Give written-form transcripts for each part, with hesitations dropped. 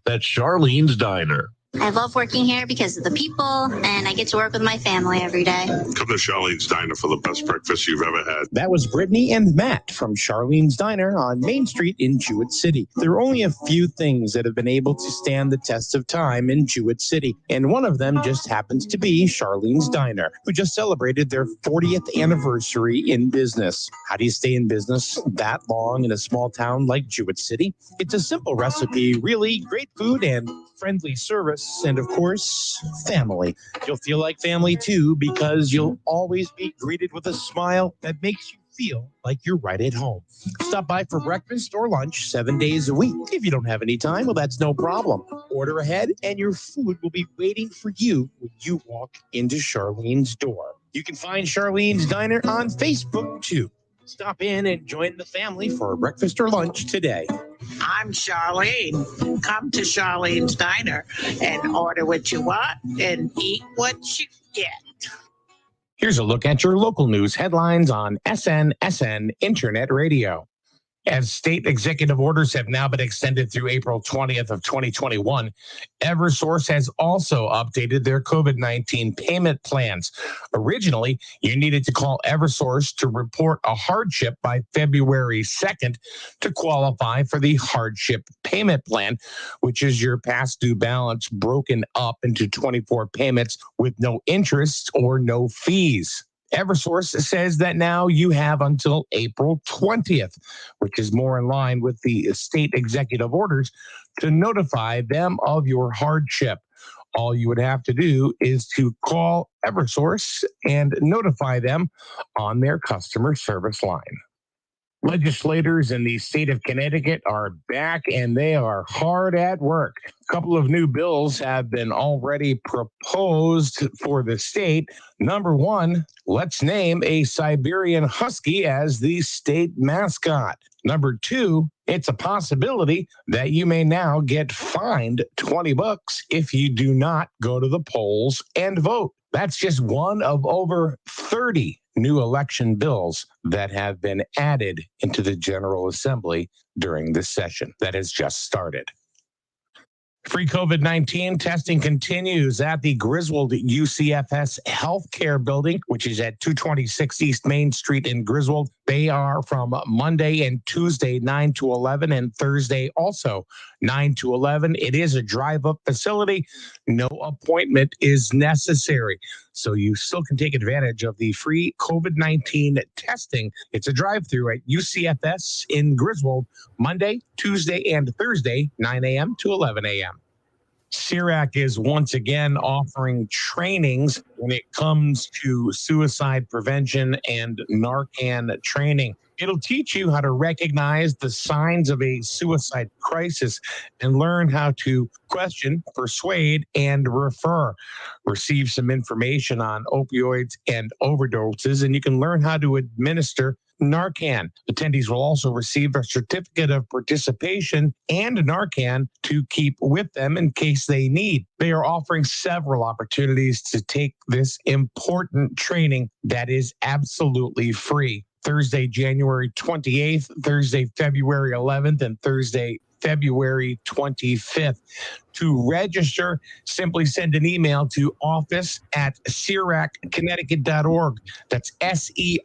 That's Charlene's Diner. I love working here because of the people, and I get to work with my family every day. Come to Charlene's Diner for the best breakfast you've ever had. That was Brittany and Matt from Charlene's Diner on Main Street in Jewett City. There are only a few things that have been able to stand the test of time in Jewett City, and one of them just happens to be Charlene's Diner, who just celebrated their 40th anniversary in business. How do you stay in business that long in a small town like Jewett City? It's a simple recipe, really great food and friendly service, and of course, family. You'll feel like family too, because you'll always be greeted with a smile that makes you feel like you're right at home. Stop by for breakfast or lunch 7 days a week. If you don't have any time, well, that's no problem. Order ahead and your food will be waiting for you when you walk into Charlene's door. You can find Charlene's Diner on Facebook too. Stop in and join the family for breakfast or lunch today. I'm Charlene. Come to Charlene's Diner and order what you want and eat what you get. Here's a look at your local news headlines on SNSN Internet Radio. As state executive orders have now been extended through April 20th of 2021, Eversource has also updated their COVID-19 payment plans. Originally, you needed to call Eversource to report a hardship by February 2nd to qualify for the hardship payment plan, which is your past due balance broken up into 24 payments with no interest or no fees. Eversource says that now you have until April 20th, which is more in line with the state executive orders, to notify them of your hardship. All you would have to do is to call Eversource and notify them on their customer service line. Legislators in the state of Connecticut are back and they are hard at work. A couple of new bills have been already proposed for the state. Number one, let's name a Siberian Husky as the state mascot. Number two, it's a possibility that you may now get fined $20 if you do not go to the polls and vote. That's just one of over 30 new election bills that have been added into the General Assembly during this session that has just started. Free COVID-19 testing continues at the Griswold UCFS Healthcare Building, which is at 226 East Main Street in Griswold. They are from Monday and Tuesday, 9 to 11, and Thursday also 9 to 11. It is a drive-up facility. No appointment is necessary. So you still can take advantage of the free COVID-19 testing. It's a drive-through at UCFS in Griswold, Monday, Tuesday, and Thursday, 9 a.m. to 11 a.m. CIRAC is once again offering trainings when it comes to suicide prevention and Narcan training. It'll teach you how to recognize the signs of a suicide crisis and learn how to question, persuade, and refer. Receive some information on opioids and overdoses, and you can learn how to administer Narcan. Attendees will also receive a certificate of participation and Narcan to keep with them in case they need. They are offering several opportunities to take this important training that is absolutely free. Thursday, January 28th, Thursday, February 11th, and Thursday, February 25th. To register, simply send an email to office@CIRACConnecticut.org. That's SERACCT.org.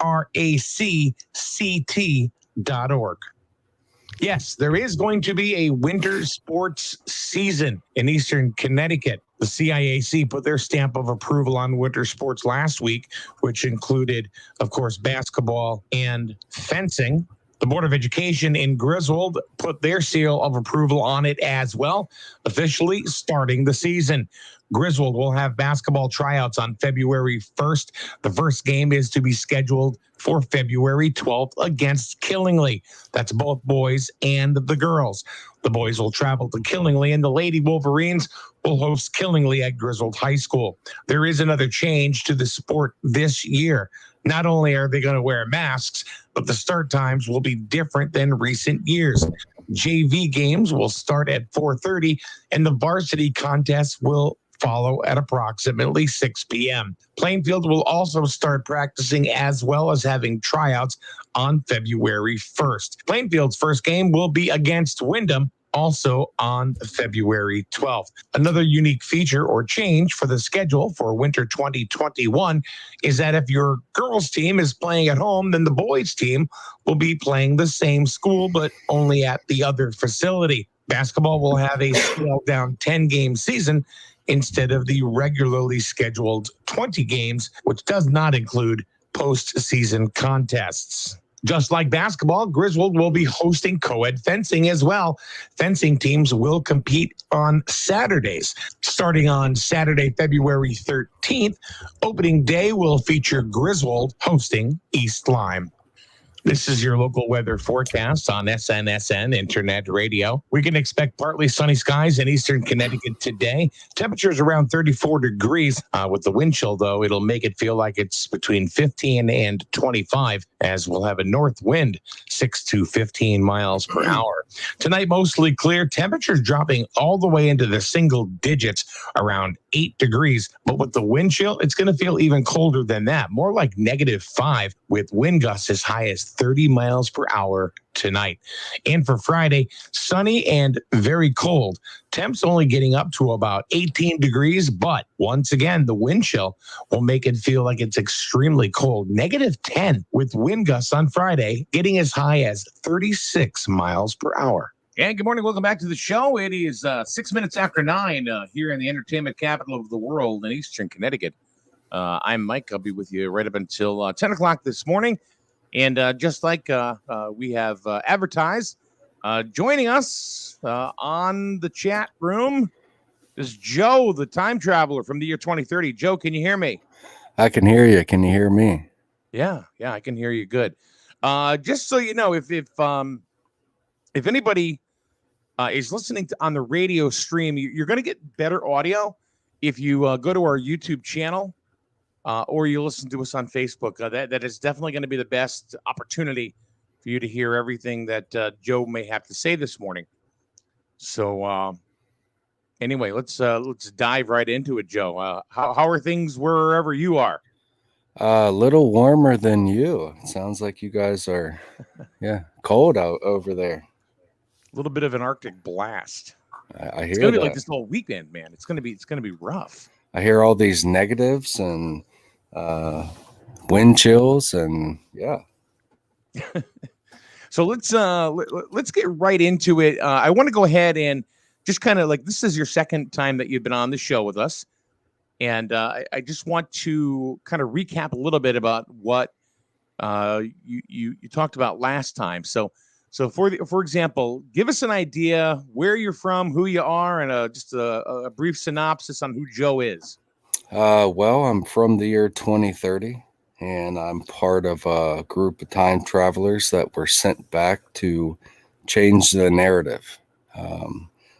Yes, there is going to be a winter sports season in Eastern Connecticut. The CIAC put their stamp of approval on winter sports last week, which included, of course, basketball and fencing. The Board of Education in Griswold put their seal of approval on it as well, officially starting the season. Griswold will have basketball tryouts on February 1st. The first game is to be scheduled for February 12th against Killingly. That's both boys and the girls. The boys will travel to Killingly, and the Lady Wolverines will host Killingly at Griswold High School. There is another change to the sport this year. Not only are they going to wear masks, but the start times will be different than recent years. JV games will start at 4:30, and the varsity contest will follow at approximately 6 p.m. Plainfield will also start practicing as well as having tryouts on February 1st. Plainfield's first game will be against Wyndham also on February 12th. Another unique feature or change for the schedule for winter 2021 is that if your girls' team is playing at home, then the boys' team will be playing the same school, but only at the other facility. Basketball will have a scaled down 10-game season instead of the regularly scheduled 20 games, which does not include postseason contests. Just like basketball, Griswold will be hosting co-ed fencing as well. Fencing teams will compete on Saturdays. Starting on Saturday, February 13th, opening day will feature Griswold hosting East Lyme. This is your local weather forecast on SNSN Internet Radio. We can expect partly sunny skies in eastern Connecticut today. Temperatures around 34 degrees. With the wind chill, though, it'll make it feel like it's between 15 and 25, as we'll have a north wind, 6 to 15 miles per hour. Tonight, mostly clear. Temperatures dropping all the way into the single digits, around 8 degrees. But with the wind chill, it's going to feel even colder than that, more like -5, with wind gusts as high as 30 miles per hour tonight. And for Friday, sunny and very cold. Temps only getting up to about 18 degrees, but once again, the wind chill will make it feel like it's extremely cold. -10 with wind gusts on Friday, getting as high as 36 miles per hour. And good morning. Welcome back to the show. It is 6 minutes after 9 here in the entertainment capital of the world in eastern Connecticut. I'm Mike. I'll be with you right up until 10 o'clock this morning. And just like we have advertised, joining us on the chat room is Joe, the time traveler from the year 2030. Joe, can you hear me? I can hear you. Can you hear me? Yeah, I can hear you good. Just so you know, if anybody is listening on the radio stream, you're going to get better audio if you go to our YouTube channel. Or you listen to us on Facebook. That is definitely going to be the best opportunity for you to hear everything that Joe may have to say this morning. So anyway, let's dive right into it, Joe. How are things wherever you are? A little warmer than you. It sounds like you guys are, cold out over there. A little bit of an Arctic blast. I hear it's going to be that. like this whole weekend, man. It's going to be rough. I hear all these negatives and wind chills and So let's get right into it. I want to go ahead and just kind of like, this is your second time that you've been on the show with us, and I just want to kind of recap a little bit about what you talked about last time. So for example, give us an idea where you're from, who you are, and just a brief synopsis on who Joe is. Well, I'm from the year 2030, and I'm part of a group of time travelers that were sent back to change the narrative.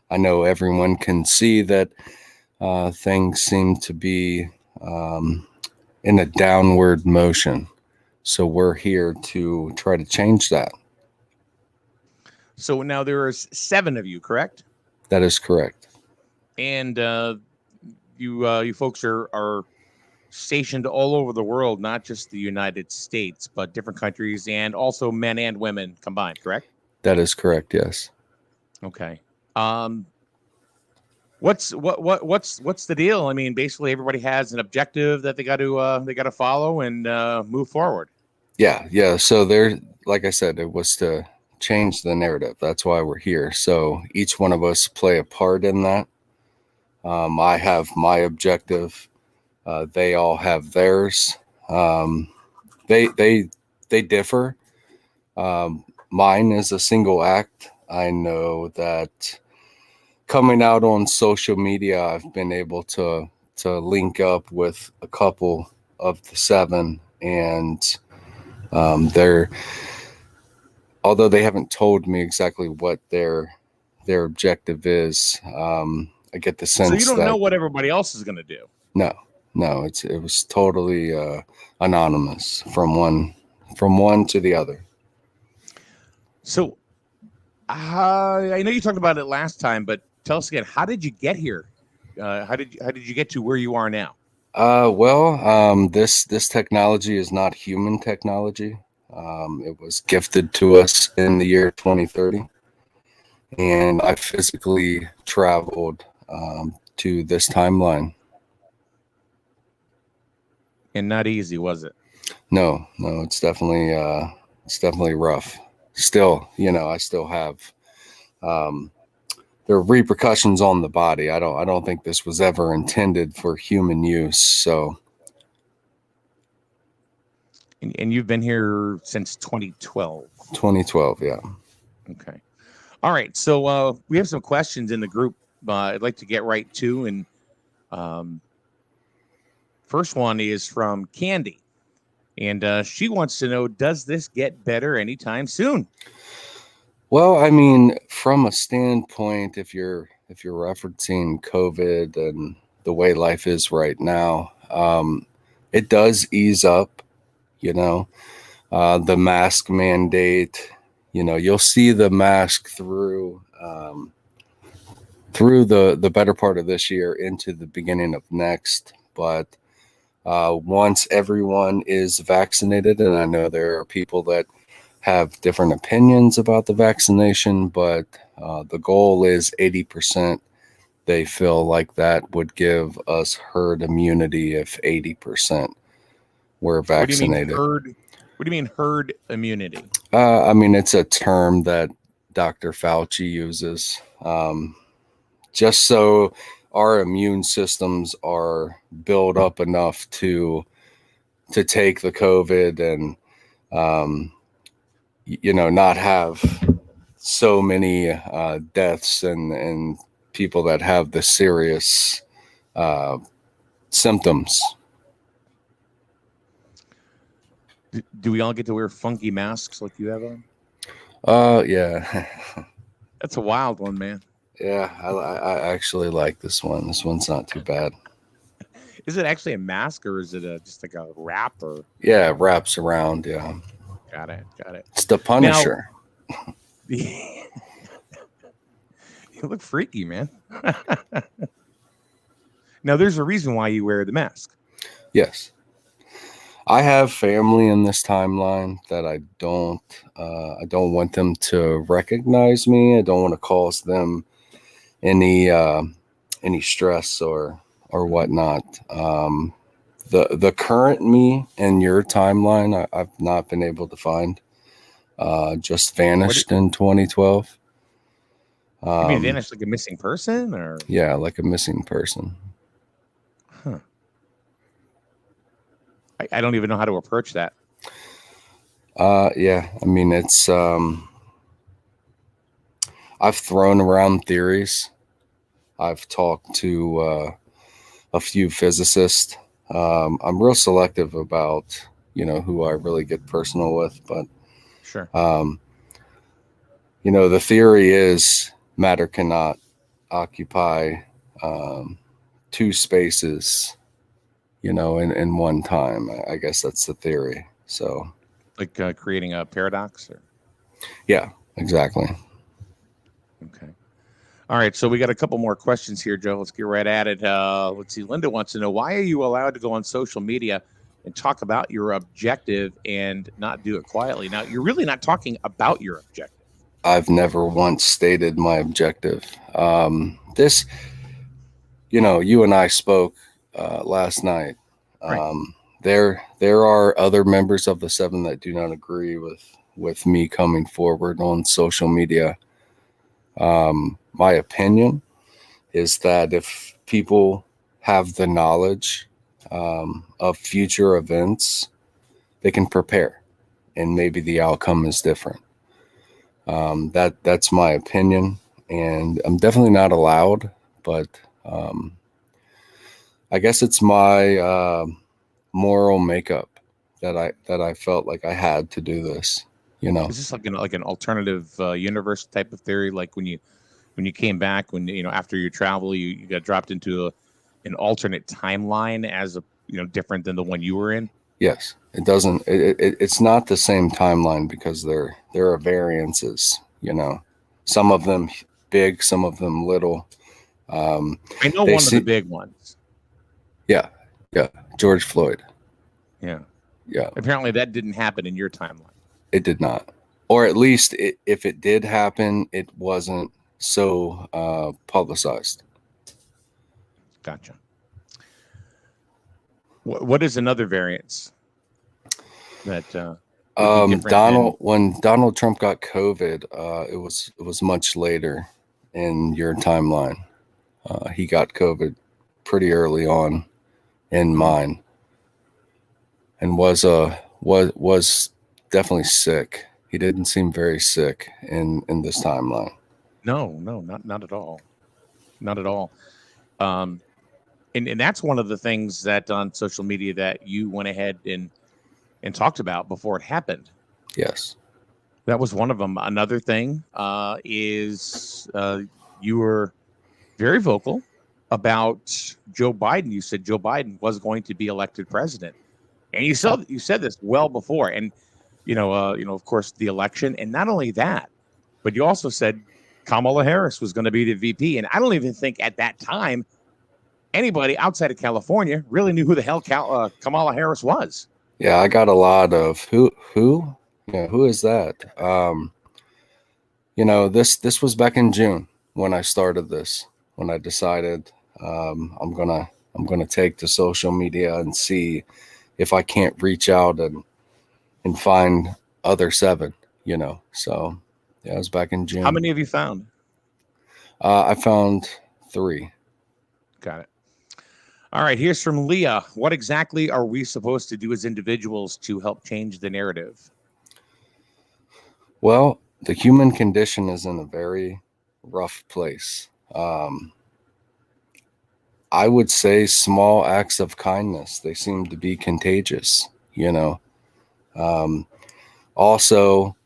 I know everyone can see that things seem to be in a downward motion. So we're here to try to change that. So now there are 7 of you, correct? That is correct. And you folks are stationed all over the world, not just the United States, but different countries, and also men and women combined, correct? That is correct, yes. Okay. What's the deal? I mean, basically everybody has an objective that they got to follow and move forward. Yeah. So there, like I said, it was to change the narrative. That's why we're here. So each one of us play a part in that. I have my objective. They all have theirs. They differ. Mine is a single act. I know that coming out on social media, I've been able to link up with a couple of the 7, and they're, although they haven't told me exactly what their objective is, I get the sense that... So you don't know what everybody else is going to do? No, it was totally anonymous from one to the other. So I know you talked about it last time, but tell us again, how did you get here? How did you get to where you are now? This technology is not human technology. It was gifted to us in the year 2030. and I physically traveled to this timeline. And not easy, was it? No, it's definitely rough. Still, I still have there are repercussions on the body. I don't think this was ever intended for human use. So, And you've been here since 2012. 2012, yeah. Okay. All right. So we have some questions in the group I'd like to get right to. And first one is from Candy. And she wants to know, does this get better anytime soon? Well, I mean, from a standpoint, if you're referencing COVID and the way life is right now, it does ease up, the mask mandate, you'll see the mask through the better part of this year into the beginning of next. But once everyone is vaccinated, and I know there are people that have different opinions about the vaccination, but the goal is 80%. They feel like that would give us herd immunity if 80% were vaccinated. What do you mean herd immunity? I mean, it's a term that Dr. Fauci uses, just so our immune systems are built up enough to take the COVID and not have so many deaths and people that have the serious symptoms. Do we all get to wear funky masks like you have on? Yeah. That's a wild one, man. Yeah, I actually like this one. This one's not too bad. Is it actually a mask or is it just like a wrap? Or yeah, it wraps around. Yeah. Got it. It's the Punisher. Now, you look freaky, man. Now, there's a reason why you wear the mask. Yes. I have family in this timeline that I don't want them to recognize me. I don't want to cause them any stress or whatnot. The current me in your timeline, I've not been able to find. Just vanished in 2012. You mean vanished like a missing person, or? Yeah, like a missing person. Huh. I don't even know how to approach that. Yeah, I mean, it's I've thrown around theories. I've talked to a few physicists. I'm real selective about, who I really get personal with, but sure. The theory is matter cannot occupy two spaces, in one time. I guess that's the theory. So, like creating a paradox, or? Yeah, exactly. Okay. All right. So we got a couple more questions here, Joe. Let's get right at it. Let's see. Linda wants to know, why are you allowed to go on social media and talk about your objective and not do it quietly? Now, you're really not talking about your objective. I've never once stated my objective. This, you and I spoke last night. Right. There are other members of the Seven that do not agree with me coming forward on social media. My opinion is that if people have the knowledge of future events, they can prepare, and maybe the outcome is different. That's my opinion, and I'm definitely not allowed, but I guess it's my moral makeup that I felt like I had to do this. Is this like an alternative universe type of theory? Like when you came back, after your travel, you got dropped into an alternate timeline as different than the one you were in? Yes, it doesn't. It's not the same timeline because there are variances. Some of them big, some of them little. I know one of the big ones. Yeah, George Floyd. Yeah. Apparently that didn't happen in your timeline. It did not, or at least if it did happen, it wasn't so publicized. Gotcha. What is another variance that would be different When Donald Trump got COVID, it was much later in your timeline. He got COVID pretty early on in mine, and was definitely sick. He didn't seem very sick in this timeline. No, not at all. Not at all. And that's one of the things that on social media that you went ahead and talked about before it happened. Yes. That was one of them. Another thing is you were very vocal about Joe Biden. You said Joe Biden was going to be elected president, and you said this well before. And of course, the election, and not only that, but you also said Kamala Harris was going to be the VP. And I don't even think at that time anybody outside of California really knew who the hell Kamala Harris was. Yeah, I got a lot of who. Yeah, who is that? This was back in June when I started this. When I decided I'm gonna take to social media and see if I can't reach out and find other 7. So yeah, it was back in June. How many have you found? I found 3. Got it. All right, here's from Leah. What exactly are we supposed to do as individuals to help change the narrative? Well, the human condition is in a very rough place. I would say small acts of kindness. They seem to be contagious, Also,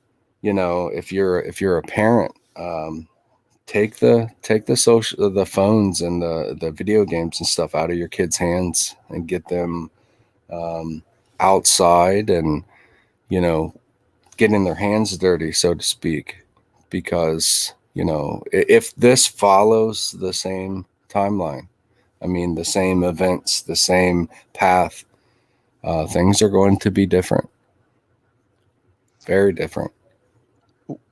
if you're a parent, take the phones and the video games and stuff out of your kids' hands and get them outside and getting their hands dirty, so to speak, because if this follows the same timeline, the same events, the same path, things are going to be different, very different.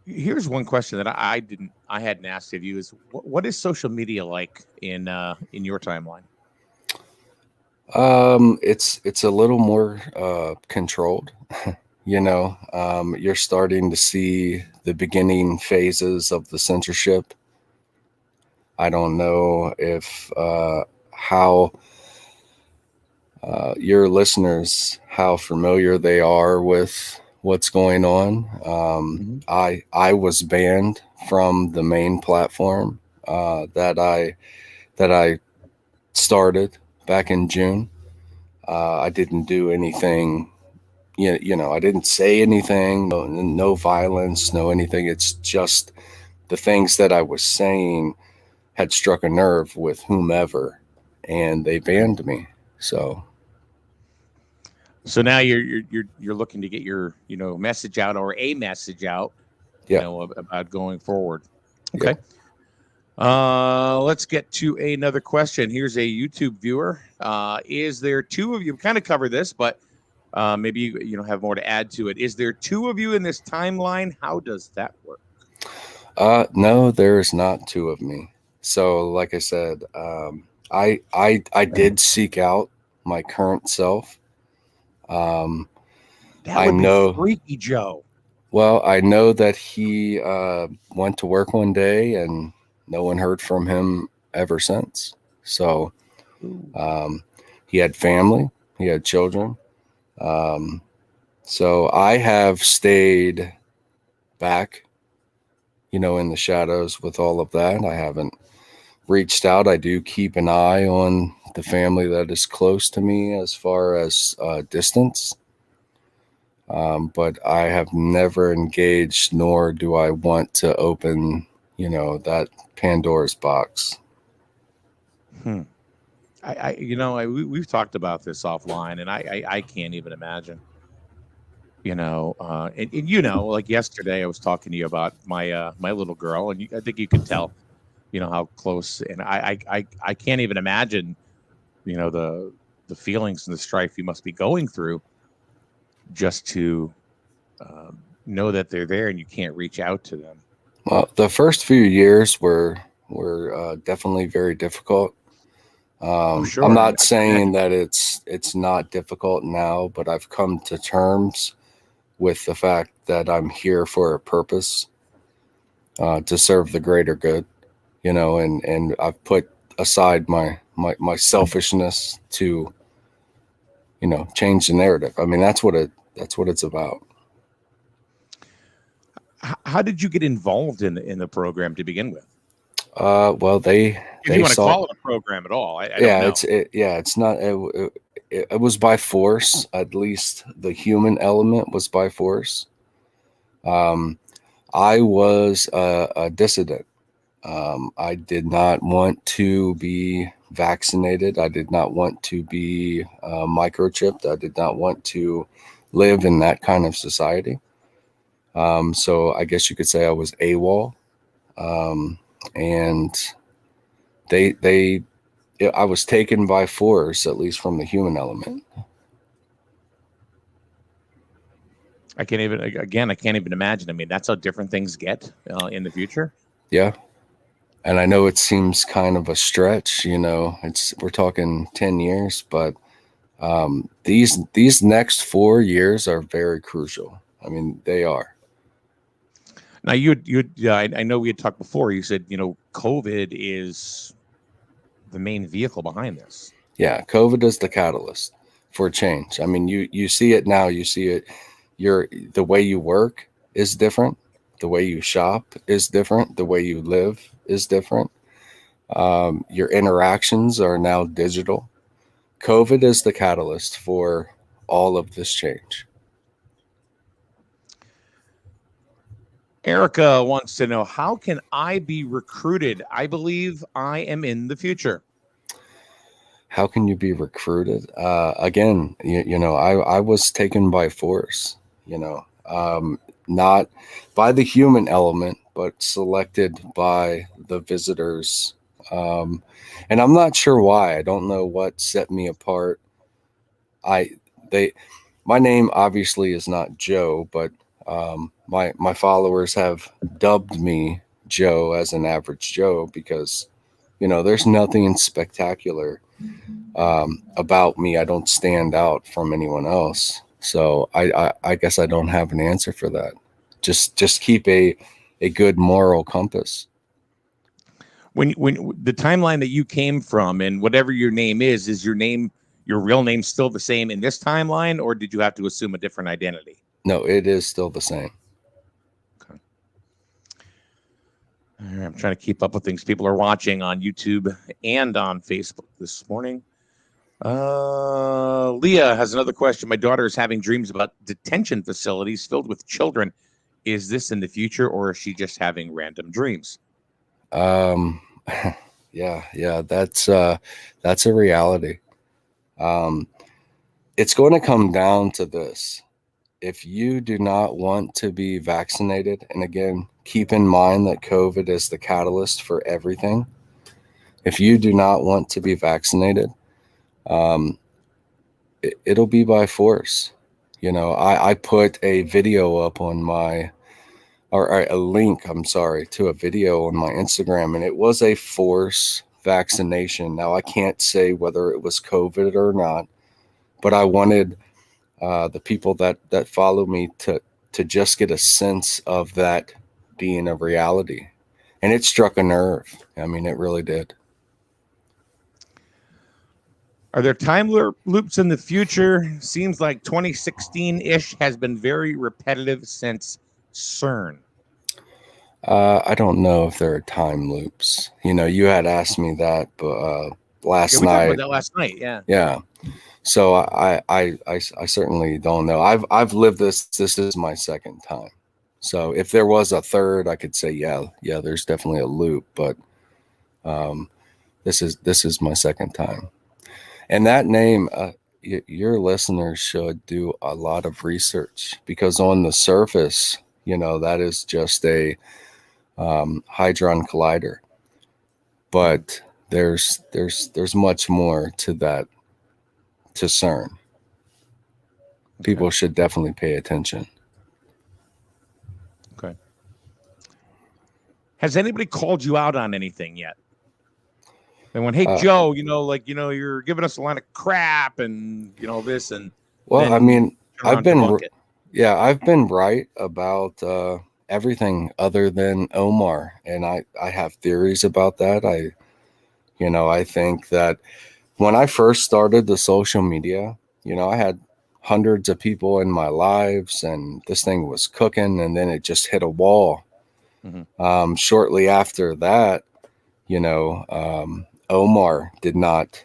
Here's one question that I hadn't asked of you is what is social media like in your timeline? It's a little more controlled. You're starting to see the beginning phases of the censorship. I don't know if how your listeners, how familiar they are with what's going on. I was banned from the main platform that I started back in June. I didn't do anything. I didn't say anything, no violence, no anything. It's just the things that I was saying had struck a nerve with whomever, and they banned me. So now you're looking to get your message out, or a message out, about going forward. Okay. Yeah. Let's get to another question. Here's a YouTube viewer. Is there 2 of you? Kind of covered this, but maybe you have more to add to it. Is there 2 of you in this timeline? How does that work? No, there's not 2 of me. So, like I said, I did seek out my current self. That would be freaky Joe. Well, I know that he went to work one day and no one heard from him ever since. So he had family, he had children. So I have stayed back, in the shadows with all of that. I haven't reached out. I do keep an eye on the family that is close to me as far as distance. But I have never engaged, nor do I want to open, that Pandora's box. We've talked about this offline, and I can't even imagine. Like yesterday, I was talking to you about my little girl, and I think you could tell, how close. And I can't even imagine, the feelings and the strife you must be going through, just to know that they're there and you can't reach out to them. Well, the first few years were definitely very difficult. Sure. I'm not saying that it's not difficult now, but I've come to terms with the fact that I'm here for a purpose, to serve the greater good, and I've put aside my selfishness to, change the narrative. I mean, that's what it's about. How did you get involved in the program to begin with? Well, If you want to call it a program at all, I don't know. It's not. It was by force. At least the human element was by force. I was a dissident. I did not want to be vaccinated. I did not want to be microchipped. I did not want to live in that kind of society. So I guess you could say I was AWOL. And I was taken by force, at least from the human element. I can't even imagine. I mean, that's how different things get in the future. Yeah. And I know it seems kind of a stretch, we're talking 10 years, but these next 4 years are very crucial. I mean, they are. Now, I know we had talked before. You said, COVID is the main vehicle behind this. Yeah, COVID is the catalyst for change. I mean, you see it now. You see it. The way you work is different. The way you shop is different. The way you live is different. Your interactions are now digital. COVID is the catalyst for all of this change. Erica wants to know, how can I be recruited? I believe I am in the future. How can you be recruited? Again, I was taken by force, not by the human element, but selected by the visitors. And I'm not sure why. I don't know what set me apart. My name obviously is not Joe, but my followers have dubbed me Joe as an average Joe because, there's nothing spectacular about me. I don't stand out from anyone else. So I guess I don't have an answer for that. Just keep a good moral compass. When the timeline that you came from and whatever your name is your real name still the same in this timeline, or did you have to assume a different identity? No, it is still the same. Okay. I'm trying to keep up with things. People are watching on YouTube and on Facebook this morning. Leah has another question. My daughter is having dreams about detention facilities filled with children. Is this in the future, or is she just having random dreams? Yeah, that's a reality. It's going to come down to this. If you do not want to be vaccinated, and again, keep in mind that COVID is the catalyst for everything. If you do not want to be vaccinated, it'll be by force. I put a video up on a link, to a video on my Instagram, and it was a force vaccination. Now, I can't say whether it was COVID or not, but I wanted the people that follow me to just get a sense of that being a reality. And it struck a nerve. I mean, it really did. Are there time loops in the future? Seems like 2016-ish has been very repetitive since CERN. I don't know if there are time loops. You had asked me that last we night. talked about that last night, yeah. Yeah. So I certainly don't know. I've lived this. This is my second time. So if there was a third, I could say, yeah, there's definitely a loop. But this is my second time. And that name, your listeners should do a lot of research, because on the surface, that is just a hadron collider. But there's much more to that, to CERN. People should definitely pay attention. Okay. Has anybody called you out on anything yet? They went, "Hey, Uh, Joe, you're giving us a lot of crap, and this and." Well, then I mean, turn around I've and been, debunk it. yeah, I've been right about everything other than Omar, and I have theories about that. I think that when I first started the social media, I had hundreds of people in my lives, and this thing was cooking, and then it just hit a wall. Shortly after that, Omar did not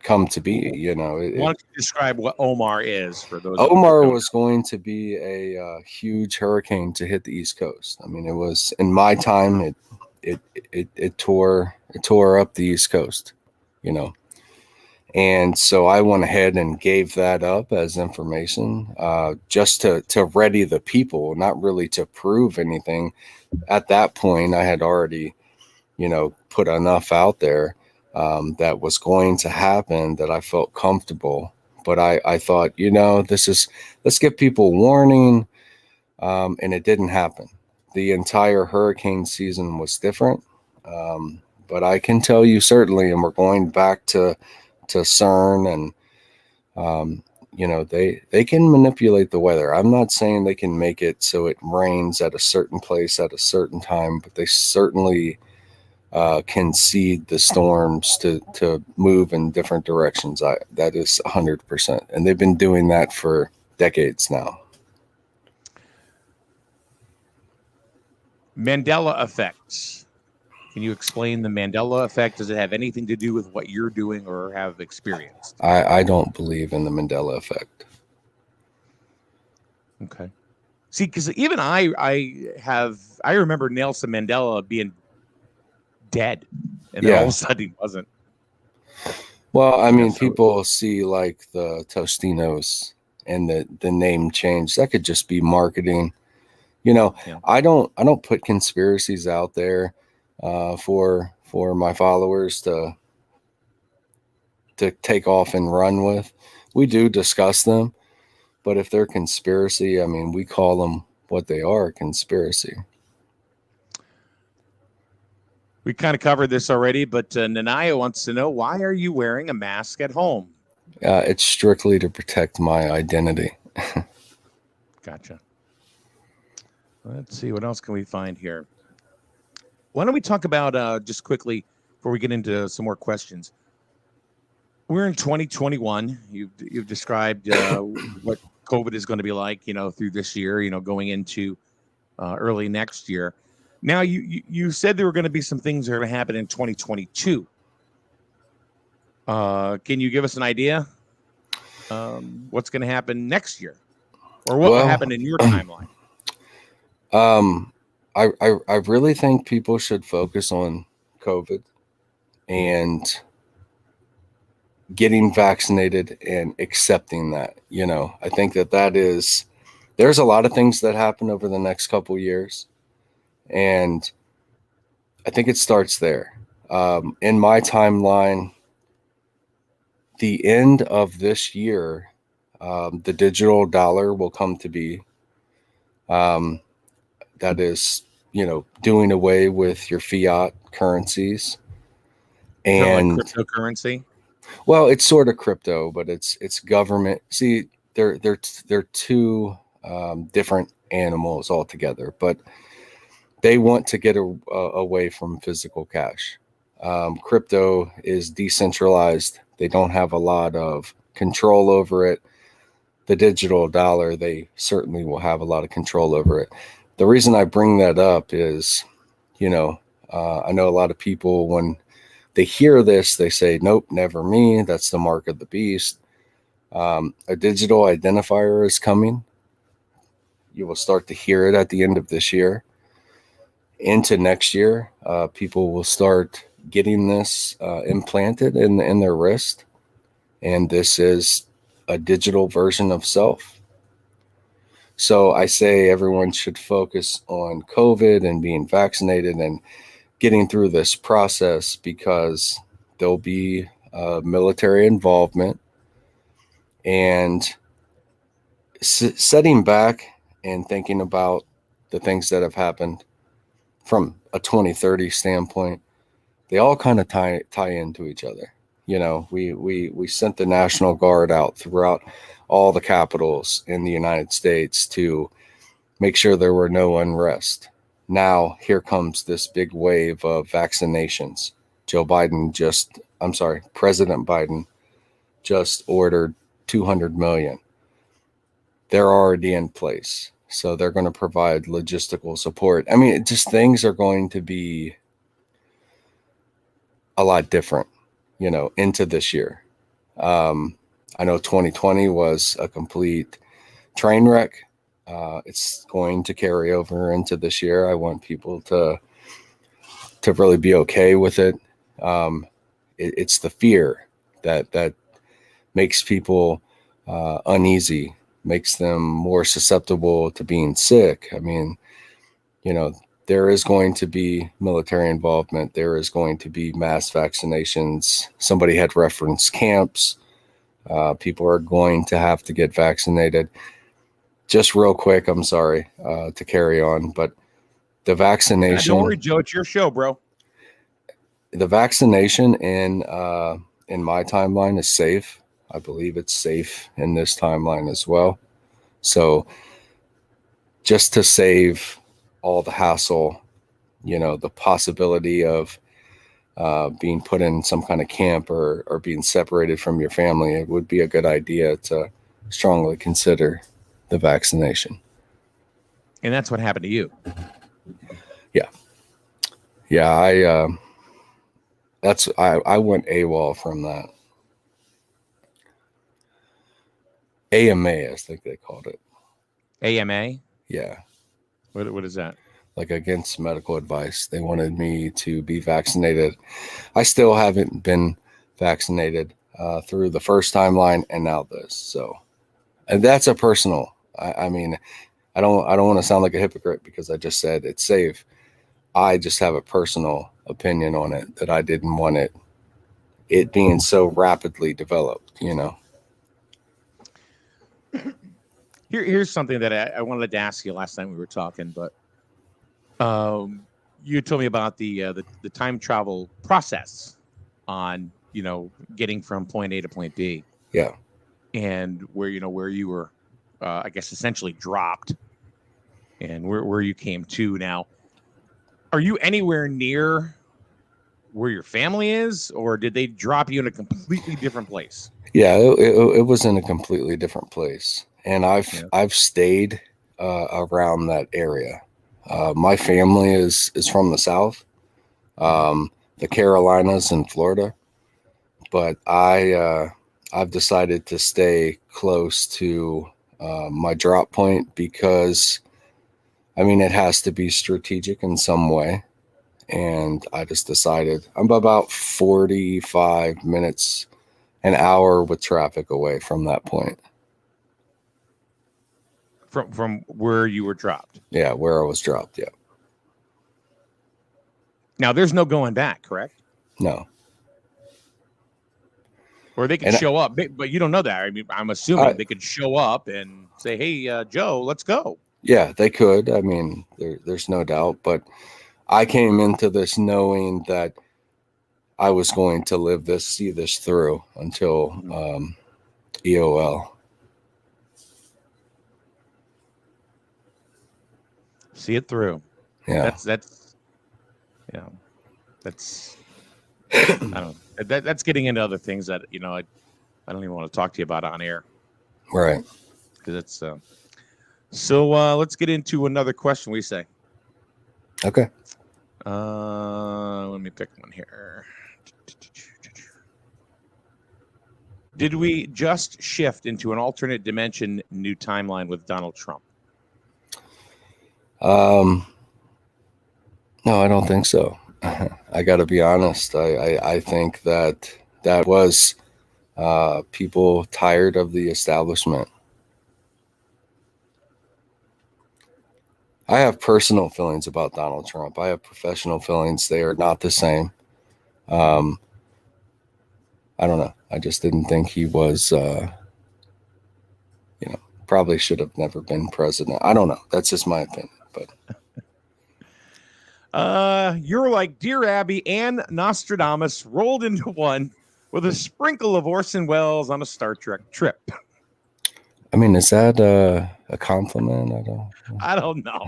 come to be. Why don't you describe what Omar is for those? Omar was going to be a huge hurricane to hit the East Coast. I mean, it was in my time. It tore up the East Coast, and so I went ahead and gave that up as information, just to ready the people, not really to prove anything. At that point, I had already, put enough out there that was going to happen that I felt comfortable. But I thought, let's give people warning, and it didn't happen. The entire hurricane season was different, but I can tell you certainly, and we're going back to CERN, and they can manipulate the weather. I'm not saying they can make it so it rains at a certain place at a certain time, but they certainly can seed the storms to move in different directions. That is 100%, and they've been doing that for decades now. Mandela effects. Can you explain the Mandela effect? Does it have anything to do with what you're doing or have experienced? I don't believe in the Mandela effect. Okay. See, because even I remember Nelson Mandela being dead, and then all of a sudden he wasn't. Well, I mean, people see like the Tostinos and the name change. That could just be marketing. I don't put conspiracies out there for my followers to take off and run with. We do discuss them, but if they're conspiracy, I mean, we call them what they are, conspiracy. We kind of covered this already, but Nanaya wants to know, why are you wearing a mask at home? It's strictly to protect my identity. Gotcha. Let's see, what else can we find here? Why don't we talk about, just quickly, before we get into some more questions. We're in 2021. You've described what COVID is going to be like, through this year, going into early next year. Now, you said there were going to be some things that are going to happen in 2022. Can you give us an idea what's going to happen next year, or what will happen in your timeline? I really think people should focus on COVID and getting vaccinated and accepting that. I think there's a lot of things that happen over the next couple years, and I think it starts there. In my timeline, the end of this year, the digital dollar will come to be. That is, doing away with your fiat currencies. And like cryptocurrency? Well, it's sort of crypto, but it's government. See, they're two different animals altogether, but they want to get away from physical cash. Crypto is decentralized. They don't have a lot of control over it. The digital dollar, they certainly will have a lot of control over it. The reason I bring that up is, I know a lot of people, when they hear this, they say, nope, never me. That's the mark of the beast. A digital identifier is coming. You will start to hear it at the end of this year. Into next year, people will start getting this implanted in their wrist. And this is a digital version of self. So I say everyone should focus on COVID and being vaccinated and getting through this process, because there'll be military involvement, and setting back and thinking about the things that have happened. from a 2030 standpoint, they all kind of tie into each other. You know, we sent the National Guard out throughout all the capitals in the United States to make sure there were no unrest. Now here comes this big wave of vaccinations. President Biden just ordered 200 million. They're already in place. So they're going to provide logistical support. I mean, things are going to be a lot different, into this year. I know 2020 was a complete train wreck. It's going to carry over into this year. I want people to really be okay with it. It's the fear that makes people uneasy, makes them more susceptible to being sick. I mean, there is going to be military involvement. There is going to be mass vaccinations. Somebody had referenced camps. People are going to have to get vaccinated. Just real quick, I'm sorry to carry on, but the vaccination. Don't worry, Joe. It's your show, bro. The vaccination in my timeline is safe. I believe it's safe in this timeline as well. So just to save all the hassle, the possibility of being put in some kind of camp or being separated from your family, it would be a good idea to strongly consider the vaccination. And that's what happened to you. Yeah. I went AWOL from that. AMA, I think they called it. AMA? Yeah. What is that? Like against medical advice. They wanted me to be vaccinated. I still haven't been vaccinated through the first timeline and now this. So, and that's a personal. I mean, I don't want to sound like a hypocrite because I just said it's safe. I just have a personal opinion on it that I didn't want it being so rapidly developed. Here's something that I wanted to ask you last time we were talking, but you told me about the time travel process on getting from point A to point B. Yeah. And where you were, I guess essentially dropped, and where you came to now. Are you anywhere near where your family is, or did they drop you in a completely different place? Yeah, it was in a completely different place. And I've stayed around that area. My family is from the South, the Carolinas and Florida, but I've decided to stay close to my drop point because, it has to be strategic in some way. And I just decided I'm about 45 minutes, an hour with traffic away from that point. From where you were dropped? Yeah, where I was dropped, yeah. Now, there's no going back, correct? No. Or they could show up, but you don't know that. I mean, I'm assuming they could show up and say, hey, Joe, let's go. Yeah, they could. I mean, there's no doubt. But I came into this knowing that I was going to see this through until EOL. See it through. Yeah. That's I don't know. That's getting into other things that, I don't even want to talk to you about on air. Right. Because it's so let's get into another question. We say. Okay. Let me pick one here. Did we just shift into an alternate dimension, new timeline with Donald Trump? No, I don't think so. I got to be honest. I think that was people tired of the establishment. I have personal feelings about Donald Trump. I have professional feelings. They are not the same. I don't know. I just didn't think he was, probably should have never been president. I don't know. That's just my opinion. But You're like Dear Abby and Nostradamus rolled into one with a sprinkle of Orson Welles on a Star Trek trip. I mean, is that a compliment? I don't know.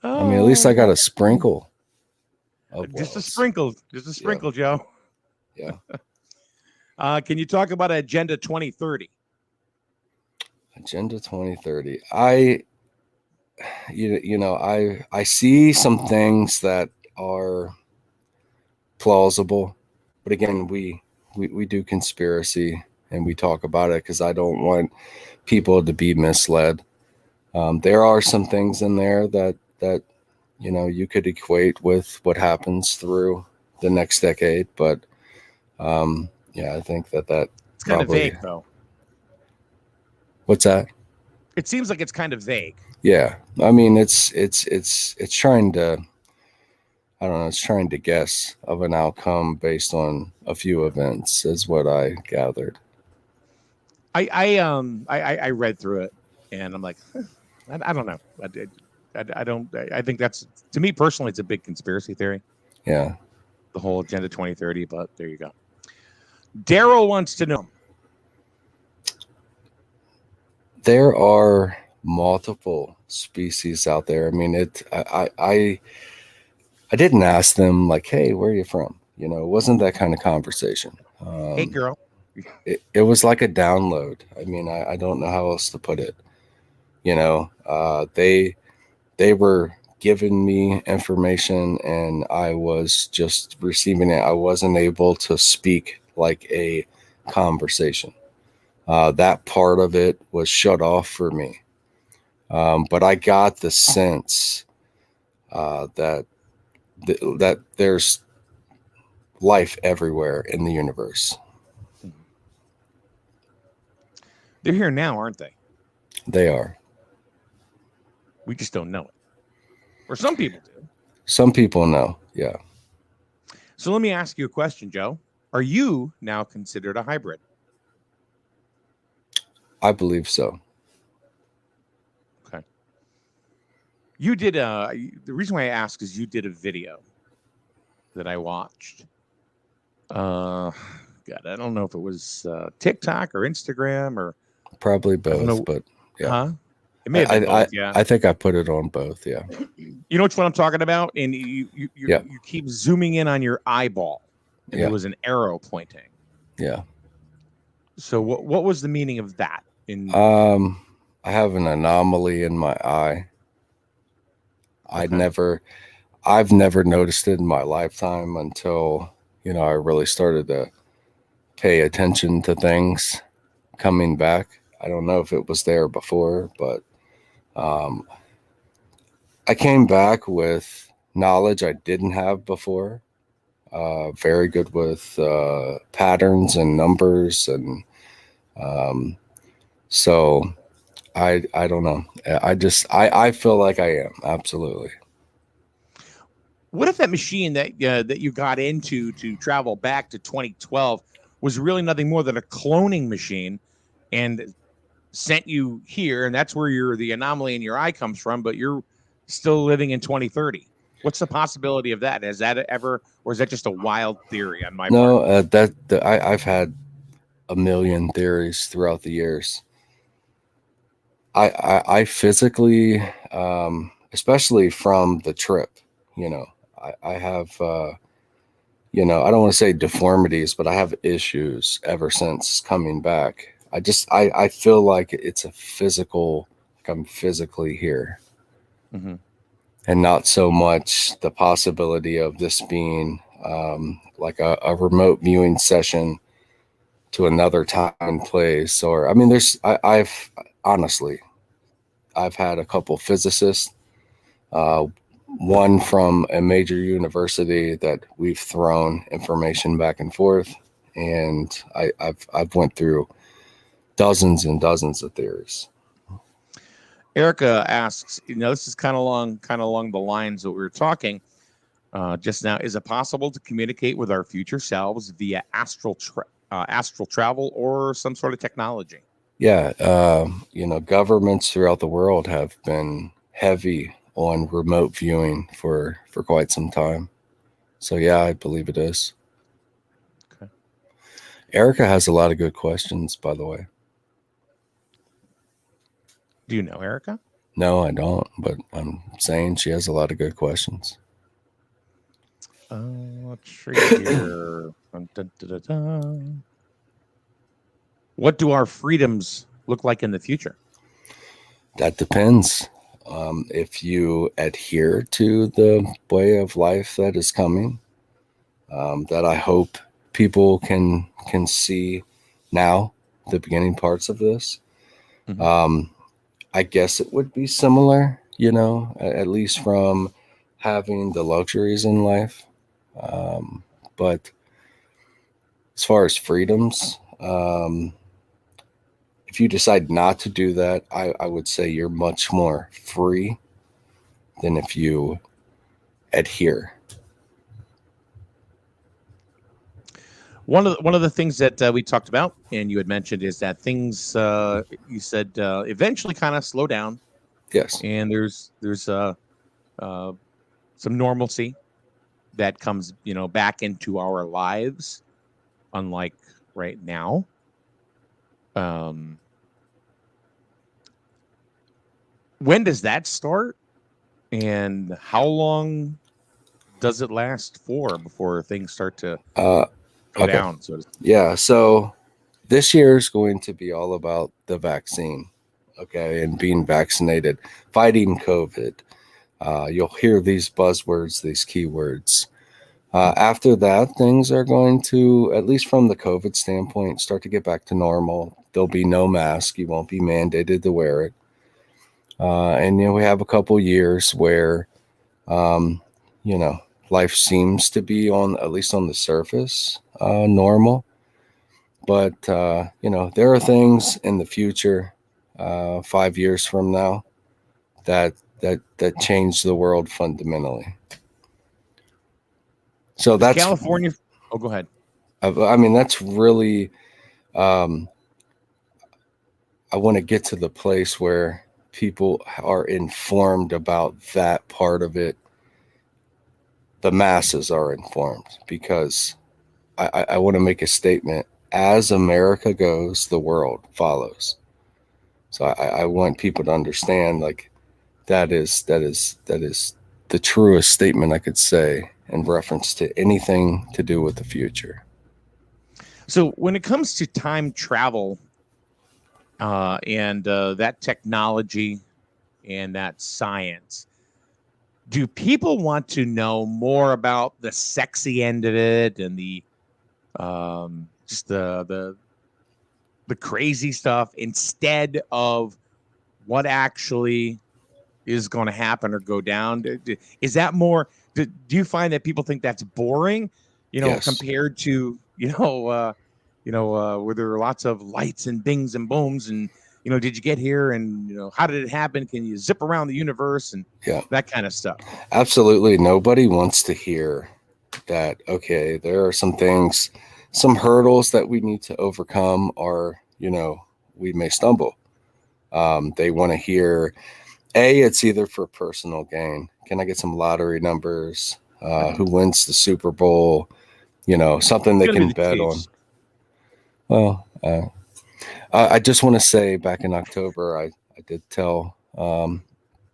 I mean, at least I got a sprinkle. Of Just a Wells. sprinkle. Just a sprinkle, Joe. Yeah. Can you talk about Agenda 2030? Agenda 2030. I see some things that are plausible, but again, we do conspiracy and we talk about it because I don't want people to be misled. There are some things in there that you could equate with what happens through the next decade, but I think that It's kind probably, of vague, though. What's that? It seems like it's kind of vague. Yeah, I mean, it's trying to, I don't know, it's trying to guess of an outcome based on a few events, is what I gathered. I read through it, and I'm like, I don't know. I think that's, to me personally, it's a big conspiracy theory. Yeah. The whole Agenda 2030, but there you go. Daryl wants to know. There are multiple species out there. I mean, I didn't ask them like, hey, where are you from? It wasn't that kind of conversation. Hey, girl. It was like a download. I mean, I don't know how else to put it. They were giving me information and I was just receiving it. I wasn't able to speak like a conversation. That part of it was shut off for me. But I got the sense that there's life everywhere in the universe. They're here now, aren't they? They are. We just don't know it. Or some people do. Some people know. Yeah. So let me ask you a question, Joe. Are you now considered a hybrid? I believe so. Okay. You did the reason why I asked is you did a video that I watched. God, I don't know if it was TikTok or Instagram or Probably both, but yeah. Huh? It may have been both, yeah. I think I put it on both, yeah. You know which one I'm talking about? And you keep zooming in on your eyeball. And Yeah. there was an arrow pointing. Yeah. So what was the meaning of that? I have an anomaly in my eye. Okay. I've never noticed it in my lifetime until, I really started to pay attention to things coming back. I don't know if it was there before, but I came back with knowledge I didn't have before. Very good with patterns and numbers, and so I don't know. I feel like I am, absolutely. What if that machine that you got into to travel back to 2012 was really nothing more than a cloning machine and sent you here, and that's where the anomaly in your eye comes from, but you're still living in 2030? What's the possibility of that? Has that ever, or is that just a wild theory on my part? No, I've had a million theories throughout the years. I physically, especially from the trip, I have, I don't want to say deformities, but I have issues ever since coming back. I feel like it's a physical, like I'm physically here. Mm-hmm. And not so much the possibility of this being like a remote viewing session to another time and place. Or, I mean, I've had a couple physicists, one from a major university that we've thrown information back and forth. And I've went through dozens and dozens of theories. Erica asks, this is kind of along the lines that we were talking just now. Is it possible to communicate with our future selves via astral travel or some sort of technology? Yeah, governments throughout the world have been heavy on remote viewing for quite some time. So yeah, I believe it is. Okay. Erica has a lot of good questions, by the way. Do you know Erica? No, I don't, but I'm saying she has a lot of good questions. Let's see here. Dun, dun, dun, dun, dun. What do our freedoms look like in the future? That depends. If you adhere to the way of life that is coming, that I hope people can see now, the beginning parts of this. Mhm. I guess it would be similar, at least from having the luxuries in life. But as far as freedoms, if you decide not to do that, I would say you're much more free than if you adhere. One of the things that we talked about and you had mentioned is that things you said eventually kind of slow down, Yes. and there's some normalcy that comes back into our lives, unlike right now. When does that start, and how long does it last for before things start to go Okay. down? So to speak? Yeah. So this year is going to be all about the vaccine, okay, and being vaccinated, fighting COVID. You'll hear these buzzwords, these keywords. After that, things are going to, at least from the COVID standpoint, start to get back to normal. There'll be no mask. You won't be mandated to wear it. And, we have a couple years where, life seems to be at least on the surface, normal. But, there are things in the future, 5 years from now, that change the world fundamentally. So that's California. Oh, go ahead. I mean, that's really, I want to get to the place where people are informed about that part of it. The masses are informed, because I want to make a statement. As America goes, the world follows. So I want people to understand, like, that is the truest statement I could say in reference to anything to do with the future. So when it comes to time travel and that technology and that science, do people want to know more about the sexy end of it and the just the crazy stuff instead of what actually is going to happen or go down? Is that more? Do you find that people think that's boring? Yes. Compared to where there are lots of lights and bings and booms and did you get here and how did it happen? Can you zip around the universe and that kind of stuff? Absolutely. Nobody wants to hear that. Okay, there are some things, some hurdles that we need to overcome, or we may stumble. They want to hear, it's either for personal gain. Can I get some lottery numbers? Who wins the Super Bowl? Something they can bet on. Well, I just want to say, back in October, I did tell, I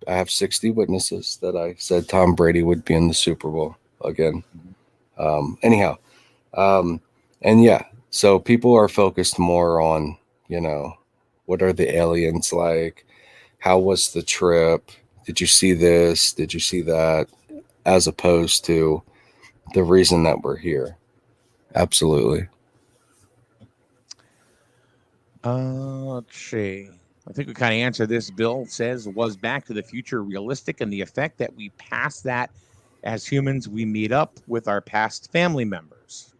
have 60 witnesses that I said Tom Brady would be in the Super Bowl again. Anyhow, and yeah, so people are focused more on, what are the aliens like? How was the trip? Did you see this? Did you see that? As opposed to the reason that we're here. Absolutely. Let's see. I think we kind of answered this. Bill says, was Back to the Future realistic in the effect that we pass that as humans, we meet up with our past family members?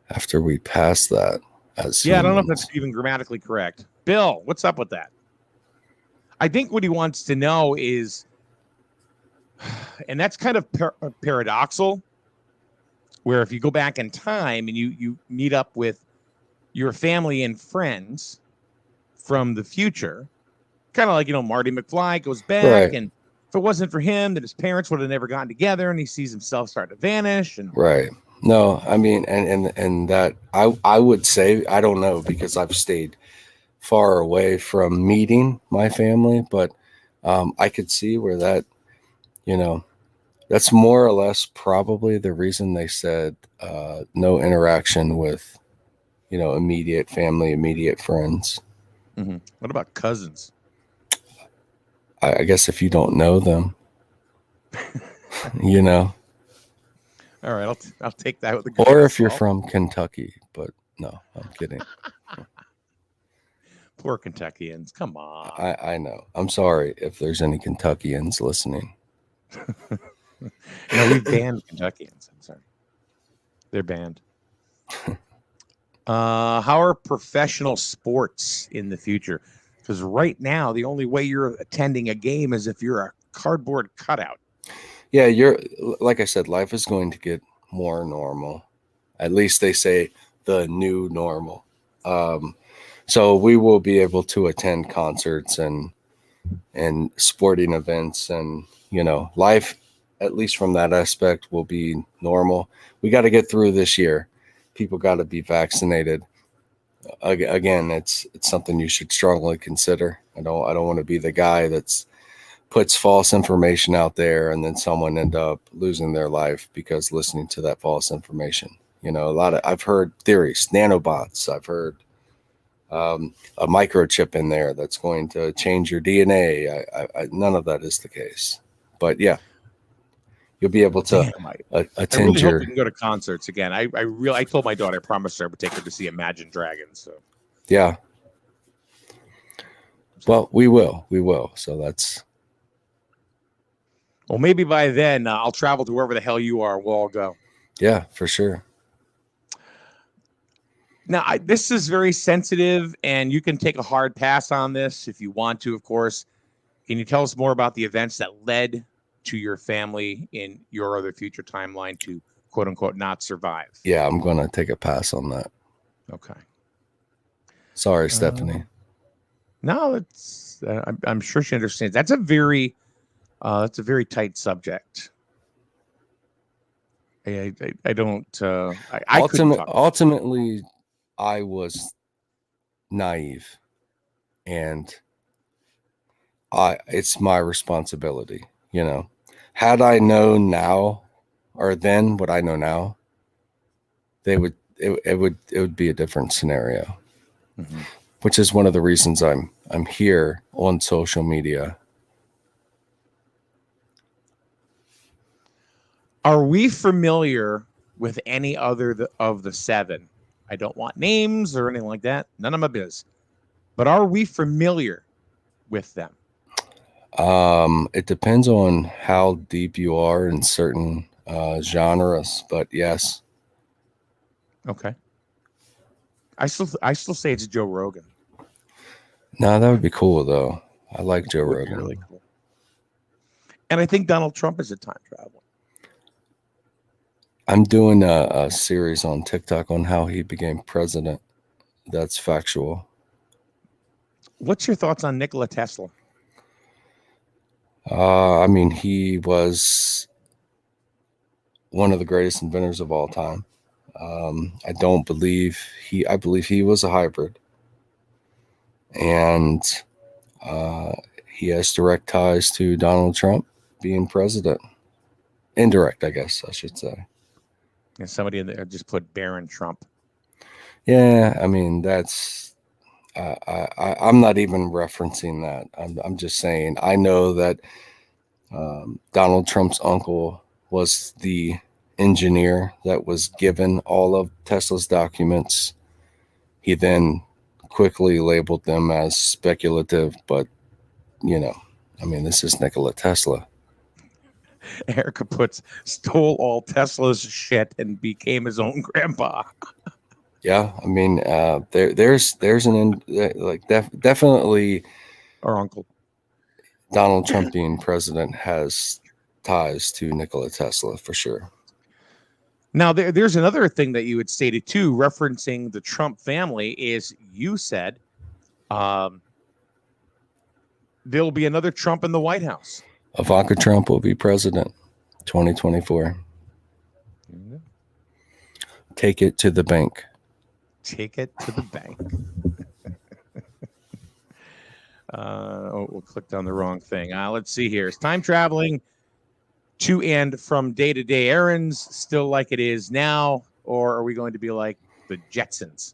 After we pass that as I don't know if humans. that's even grammatically correct. Bill, what's up with that? I think what he wants to know is, and that's kind of paradoxical, where if you go back in time and you meet up with your family and friends from the future, kind of like, Marty McFly goes back, Right. and if it wasn't for him, then his parents would have never gotten together, and he sees himself start to vanish. And Right. No, I mean, and that I would say, I don't know, because I've stayed far away from meeting my family, but I could see where that, that's more or less probably the reason they said no interaction with, immediate family, immediate friends. What about cousins? I guess if you don't know them, All right, I'll take that with a grain or of if you're salt. from Kentucky, but no, I'm kidding. Poor Kentuckians, come on. I know. I'm sorry if there's any Kentuckians listening. No, we've banned Kentuckians. I'm sorry, they're banned. How are professional sports in the future? Because right now, the only way you're attending a game is if you're a cardboard cutout. Yeah, like I said, life is going to get more normal. At least they say the new normal. So we will be able to attend concerts and sporting events, and life, at least from that aspect, will be normal. We got to get through this year. People got to be vaccinated. Again, it's something you should strongly consider. I don't want to be the guy that's puts false information out there and then someone end up losing their life because listening to that false information. I've heard theories, nanobots. I've heard a microchip in there that's going to change your DNA. None of that is the case, but yeah, you'll be able to Damn, I attend really your. hope we can go to concerts again. I told my daughter I promised her I would take her to see Imagine Dragons. So Yeah. Well, we will. So that's. well, maybe by then I'll travel to wherever the hell you are. We'll all go. Yeah, for sure. Now, this is very sensitive, and you can take a hard pass on this if you want to, of course. Can you tell us more about the events that led to your family in your other future timeline to, quote unquote, not survive? Yeah, I'm going to take a pass on that. Okay. Sorry, Stephanie. No, it's. I'm sure she understands. That's a very tight subject. I don't. I couldn't talk. Ultimately, I was naive, and it's my responsibility. Had I known now, or then what I know now, it would be a different scenario. Mhm. Which is one of the reasons I'm here on social media. Are we familiar with any other of the seven? I don't want names or anything like that. None of my biz. But are we familiar with them? It depends on how deep you are in certain genres, but yes. Okay. I still say it's Joe Rogan. No, that would be cool though. I like Joe Would be Rogan. really cool. And I think Donald Trump is a time traveler. I'm doing a series on TikTok on how he became president. That's factual. What's your thoughts on Nikola Tesla? I mean, he was one of the greatest inventors of all time. I believe he was a hybrid, and he has direct ties to Donald Trump being president. Indirect, I guess I should say. And somebody in there just put Barron Trump. Yeah, I mean that's. I'm not even referencing that. I'm just saying I know that Donald Trump's uncle was the engineer that was given all of Tesla's documents. He then quickly labeled them as speculative, but this is Nikola Tesla. Erica stole all Tesla's shit and became his own grandpa. Yeah, I mean, there's definitely Or uncle. Donald Trump being president has ties to Nikola Tesla for sure. Now, there's another thing that you had stated too, referencing the Trump family, is you said there'll be another Trump in the White House. Ivanka Trump will be president 2024. Take it to the bank. Take it to the bank. We'll click on the wrong thing. Let's see here. Is time traveling to and from day-to-day errands still like it is now, or are we going to be like the Jetsons?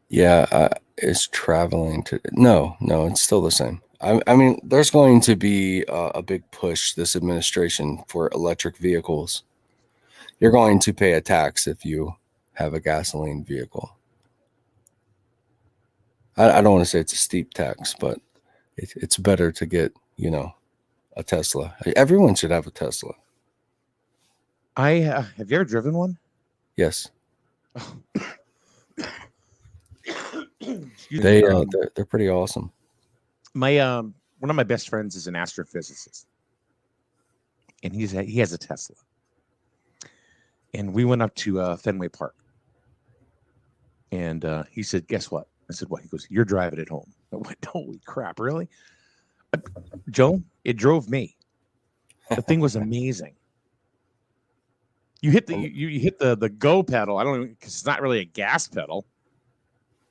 Yeah, it's traveling to no, it's still the same. I mean, there's going to be a big push this administration for electric vehicles. You're going to pay a tax if you have a gasoline vehicle. I don't want to say it's a steep tax, but it's better to get, a Tesla. Everyone should have a Tesla. Have you ever driven one? Yes. Excuse They're pretty awesome. My one of my best friends is an astrophysicist, and he has a Tesla. And we went up to Fenway Park, and he said, "Guess what?" I said, "What?" He goes, "You're driving it home." I went, "Holy crap, really?" Joe, it drove me. The thing was amazing. You hit the go pedal. I don't know, because it's not really a gas pedal.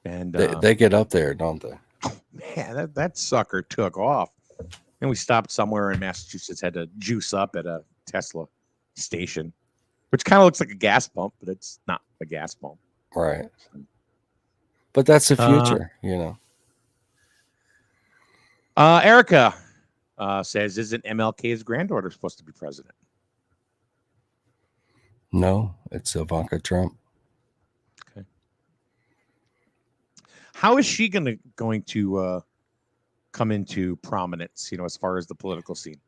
And they get up there, don't they? Oh, man, that sucker took off. And we stopped somewhere in Massachusetts, had to juice up at a Tesla station, which kind of looks like a gas pump, but it's not a gas pump. Right. But that's the future, Erica says, isn't MLK's granddaughter supposed to be president? No, it's Ivanka Trump. Okay. How is she going to come into prominence, as far as the political scene?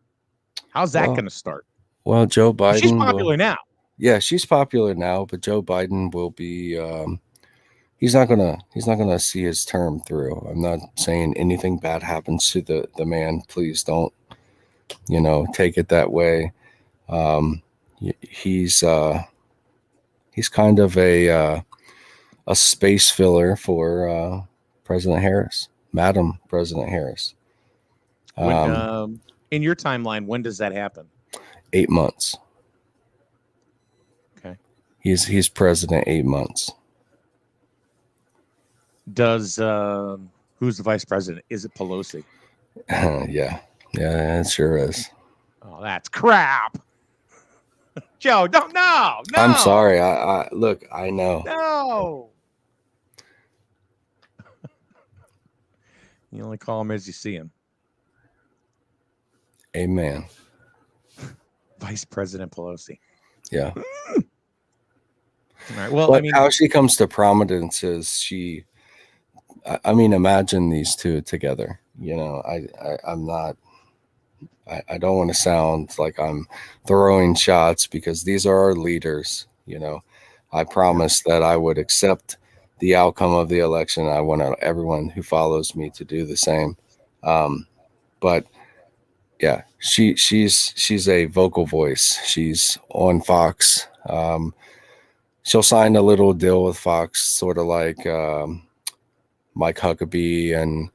How's that going to start? Well, Joe Biden. She's popular now. Yeah, she's popular now, but Joe Biden will be he's not gonna see his term through. I'm not saying anything bad happens to the man. Please don't, take it that way. He's kind of a space filler for President Harris, Madam President Harris. When, in your timeline, when does that happen? 8 months. Okay. He's president 8 months. Does who's the vice president? Is it Pelosi? Yeah, it sure is. Oh, that's crap. Joe, don't no. I'm sorry. I look, I know. No. You only call him as you see him. Amen. Vice President Pelosi. Yeah. All right. Well, but how she comes to prominence is I mean, imagine these two together. I'm not. I don't want to sound like I'm throwing shots, because these are our leaders. I promised that I would accept the outcome of the election. I want everyone who follows me to do the same. But yeah, she's a vocal voice. She's on Fox. She'll sign a little deal with Fox, sort of like Mike Huckabee and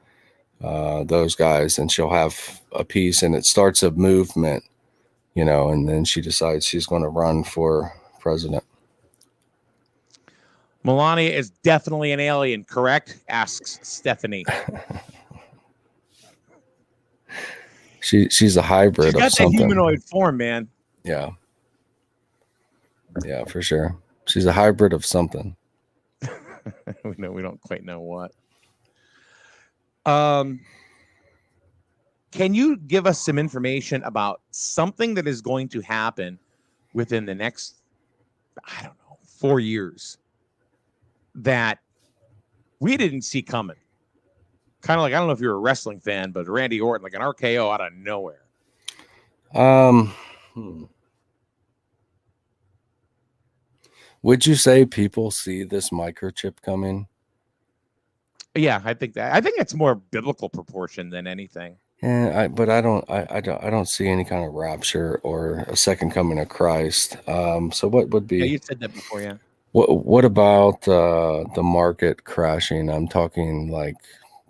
those guys, and she'll have a piece, and it starts a movement, and then she decides she's going to run for president. Melania is definitely an alien, correct? Asks Stephanie. She's a hybrid. She's got of something. that humanoid form, man. Yeah, for sure. She's a hybrid of something. We don't quite know what. Can you give us some information about something that is going to happen within the next, 4 years that we didn't see coming? Kind of like, I don't know if you're a wrestling fan, but Randy Orton, like an RKO out of nowhere. Would you say people see this microchip coming? Yeah, I think that's more biblical proportion than anything. But I don't see any kind of rapture or a second coming of Christ. So what would Yeah, be you said that before, yeah. what about the market crashing? I'm talking like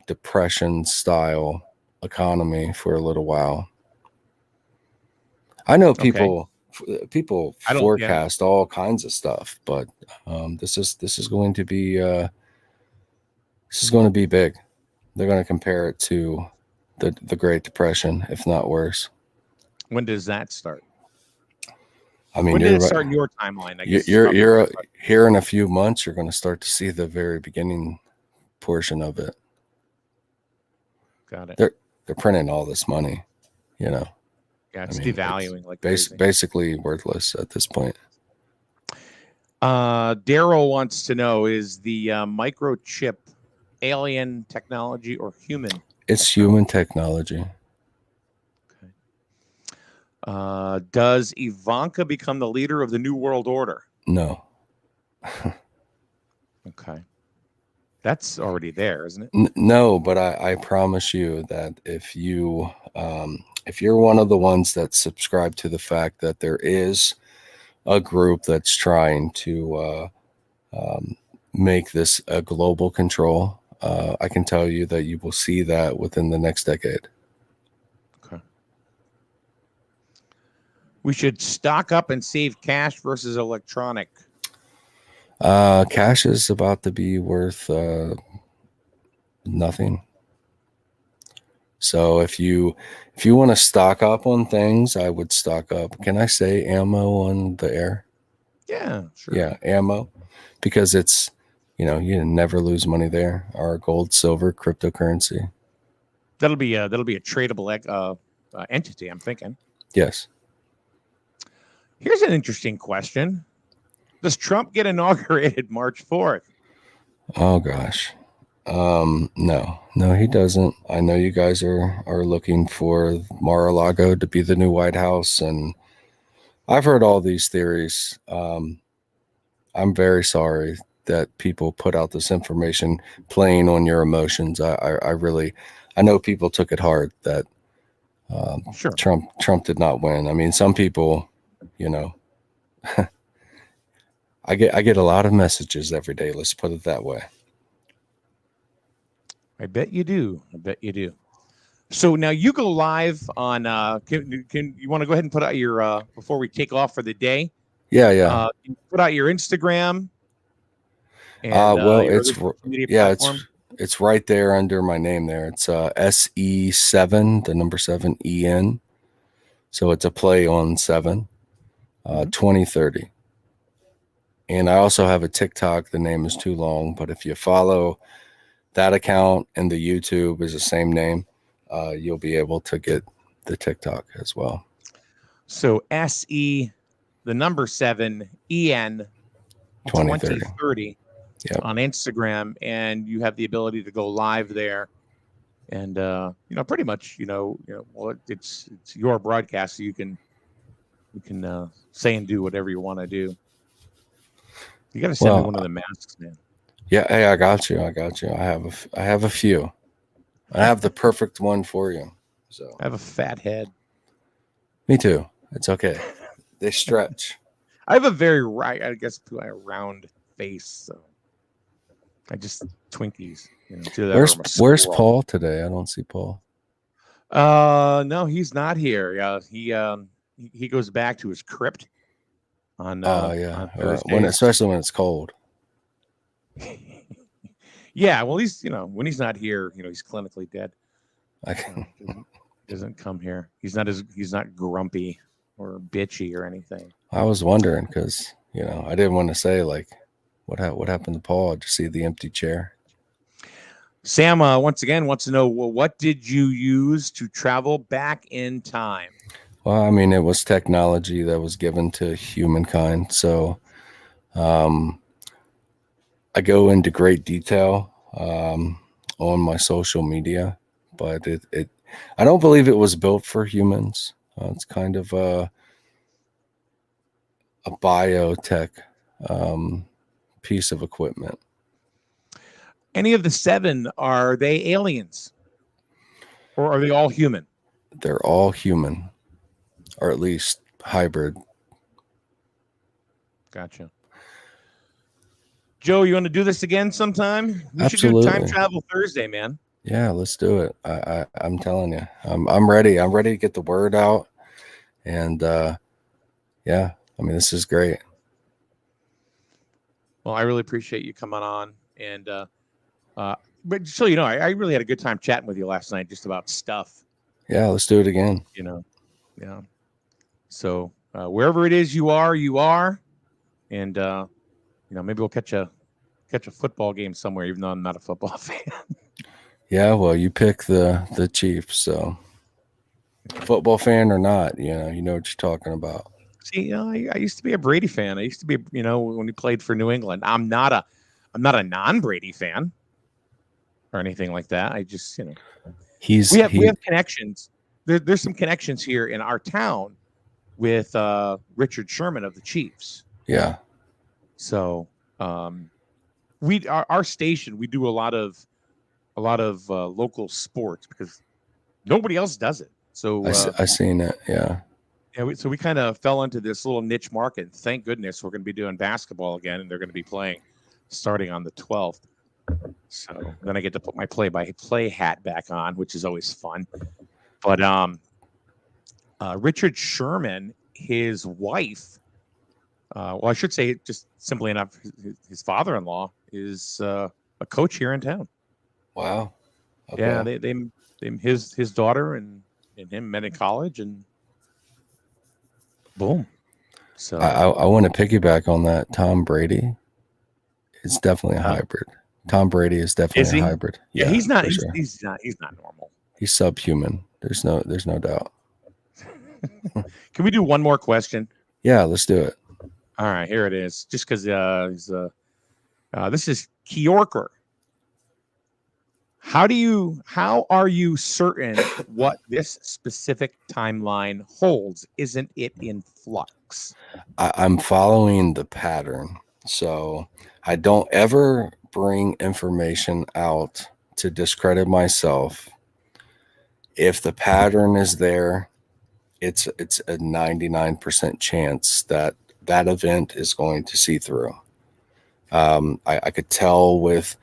depression style economy for a little while. I know Okay. people I don't. Yeah. forecast all kinds of stuff, but this is going to be big. They're going to compare it to the Great Depression, if not worse. When does that start? I mean, When did you're it right. start in your timeline? I guess You're here in a few months. You're going to start to see the very beginning portion of it. got it. They're printing all this money, you know. Yeah, it's I mean, devaluing like crazy. basically worthless at this point. Daryl wants to know: is the microchip alien technology or human? It's human technology. Does Ivanka become the leader of the New World Order? No. Okay, that's already there, isn't it? No, but I promise you that if you're one of the ones that subscribe to the fact that there is a group that's trying to make this a global control, I can tell you that you will see that within the next decade. Okay. We should stock up and save cash versus electronic. Cash is about to be worth nothing. So if you want to stock up on things, I would stock up. Can I say ammo on the air? Yeah, sure. Yeah, ammo, because it's, you never lose money there. Our gold, silver, cryptocurrency. That'll be a tradable entity, I'm thinking. Yes. Here's an interesting question: does Trump get inaugurated March 4th? Oh gosh. No, he doesn't. I know you guys are looking for Mar-a-Lago to be the new White House, and I've heard all these theories. I'm very sorry that people put out this information playing on your emotions. I know people took it hard that Sure. Trump did not win. I mean, some people, I get a lot of messages every day. Let's put it that way. I bet you do. So now you go live on. Can you want to go ahead and put out your before we take off for the day? Yeah. Put out your Instagram. And, well, your it's other media yeah, platform. it's right there under my name there. It's SE7, the number 7 EN. So it's a play on 7, 2030. And I also have a TikTok. The name is too long, but if you follow that account and the YouTube is the same name, you'll be able to get the TikTok as well. So SE, the number 7 EN 2030 Yep. on Instagram, and you have the ability to go live there. And pretty much, well, it's your broadcast, so you can say and do whatever you want to do. You got to send me one of the masks, man. Yeah, hey, I got you. I have a few. I have the perfect one for you. So I have a fat head. Me too. It's okay. They stretch. I have a very round face. So I just Twinkies. Where's Paul today? I don't see Paul. No, he's not here. Yeah, he goes back to his crypt on. On especially when it's cold. Yeah, well, he's when he's not here, he's clinically dead. Doesn't come here. He's not grumpy or bitchy or anything. I was wondering because I didn't want to say like what happened to Paul. Did you see the empty chair? Sam once again wants to know, well, what did you use to travel back in time? Well, I mean, it was technology that was given to humankind. So I go into great detail on my social media, but I don't believe it was built for humans. It's kind of a biotech piece of equipment. Any of the 7, are they aliens? Or are they all human? They're all human, or at least hybrid. Gotcha. Joe, you want to do this again sometime? We should do Time Absolutely. Travel Thursday, man. Yeah, let's do it. I'm telling you, I'm ready. I'm ready to get the word out. And yeah, I mean, this is great. Well, I really appreciate you coming on. And but just so you know, I really had a good time chatting with you last night just about stuff, Yeah, let's do it again. you know. Yeah. So wherever it is you are. And maybe we'll catch a football game somewhere, even though I'm not a football fan. Yeah, well, you pick the Chiefs, so football fan or not, you know what you're talking about. See, I used to be a Brady fan. I used to be, when he played for New England. I'm not a non-Brady fan or anything like that. I just, we have connections. There's some connections here in our town with Richard Sherman of the Chiefs. Yeah. So our station, we do a lot of local sports because nobody else does it. So I seen it. Yeah. Yeah, so we kind of fell into this little niche market. Thank goodness we're going to be doing basketball again, and they're going to be playing starting on the 12th. So then I get to put my play-by-play hat back on, which is always fun. But Richard Sherman, his wife, well, I should say just simply enough, his father-in-law is a coach here in town. Wow. Okay. Yeah, they his daughter and him met in college, and boom. So I want to piggyback on that. Tom Brady is definitely a hybrid. Tom Brady is definitely a hybrid. Yeah, he's not. Sure. He's not normal. He's subhuman. There's no doubt. Can we do one more question? Yeah, let's do it. All right, here it is. Just because this is Kyorker. How are you certain what this specific timeline holds? Isn't it in flux? I'm following the pattern. So I don't ever bring information out to discredit myself. If the pattern is there, it's a 99% chance that event is going to see through. I could tell with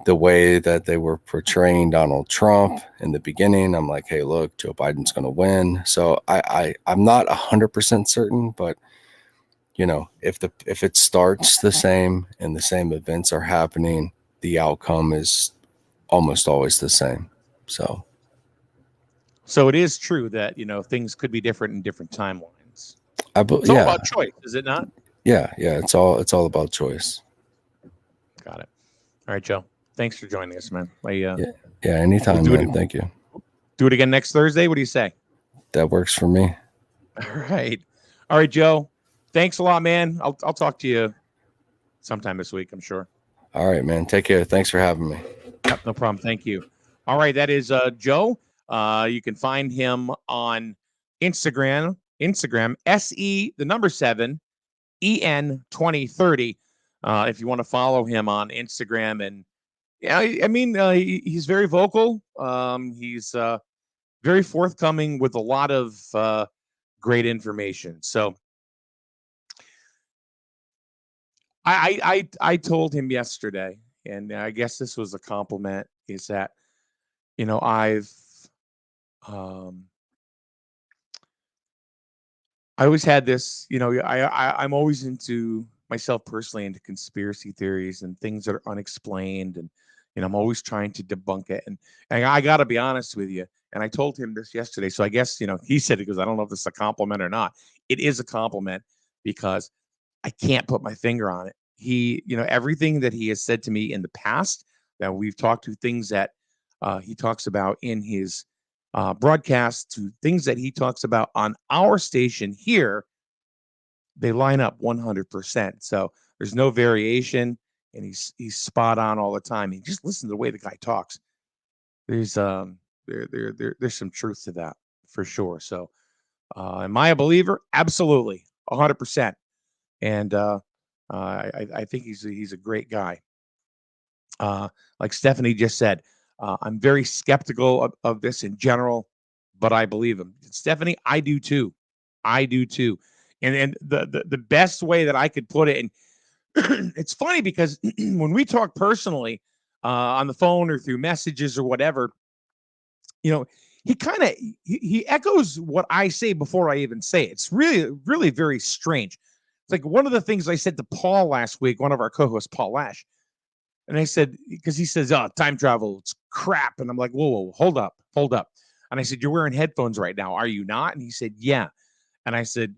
the way that they were portraying Donald Trump in the beginning. I'm like, hey, look, Joe Biden's going to win. So I'm not 100% certain, but if it starts the same and the same events are happening, the outcome is almost always the same. So it is true that things could be different in different timelines. It's all about choice, is it not? Yeah. It's all about choice. Got it. All right, Joe. Thanks for joining us, man. Yeah, anytime, man. Thank you. Do it again next Thursday. What do you say? That works for me. All right, Joe. Thanks a lot, man. I'll talk to you sometime this week, I'm sure. All right, man. Take care. Thanks for having me. Yep, no problem. Thank you. All right, that is Joe. You can find him on Instagram SE7 EN2030. If you want to follow him on Instagram. And he's very vocal. He's very forthcoming with a lot of great information. So I told him yesterday, and I guess this was a compliment, is that I always had this, I'm always into myself personally into conspiracy theories and things that are unexplained. And, I'm always trying to debunk it. And I got to be honest with you. And I told him this yesterday. So I guess, he said it because I don't know if this is a compliment or not. It is a compliment because I can't put my finger on it. He, everything that he has said to me in the past, that we've talked to, things that he talks about in his broadcast, to things that he talks about on our station here, they line up 100%. So there's no variation, and he's spot on all the time. And just listen to the way the guy talks. There's there's some truth to that for sure. So am I a believer? Absolutely, 100%. And I think he's a great guy. Like Stephanie just said, I'm very skeptical of this in general, but I believe him. Stephanie, I do too. I do too. And the best way that I could put it, and it's funny because when we talk personally on the phone or through messages or whatever, you know, he kind of he echoes what I say before I even say it. It's really, really very strange. It's like one of the things I said to Paul last week, one of our co-hosts, Paul Lash. And I said, because he says, oh, time travel, it's crap. And I'm like, whoa, hold up. And I said, you're wearing headphones right now, are you not? And he said, yeah. And I said,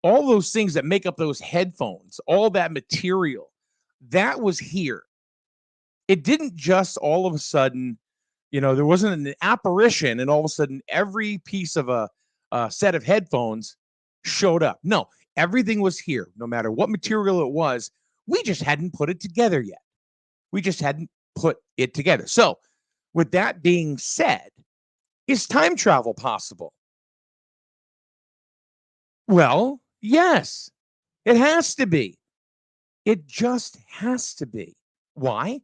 all those things that make up those headphones, all that material, that was here. It didn't just all of a sudden, there wasn't an apparition and all of a sudden every piece of a set of headphones showed up. No, everything was here, no matter what material it was. We just hadn't put it together yet. So with that being said, is time travel possible? Well, yes, it has to be. It just has to be. Why?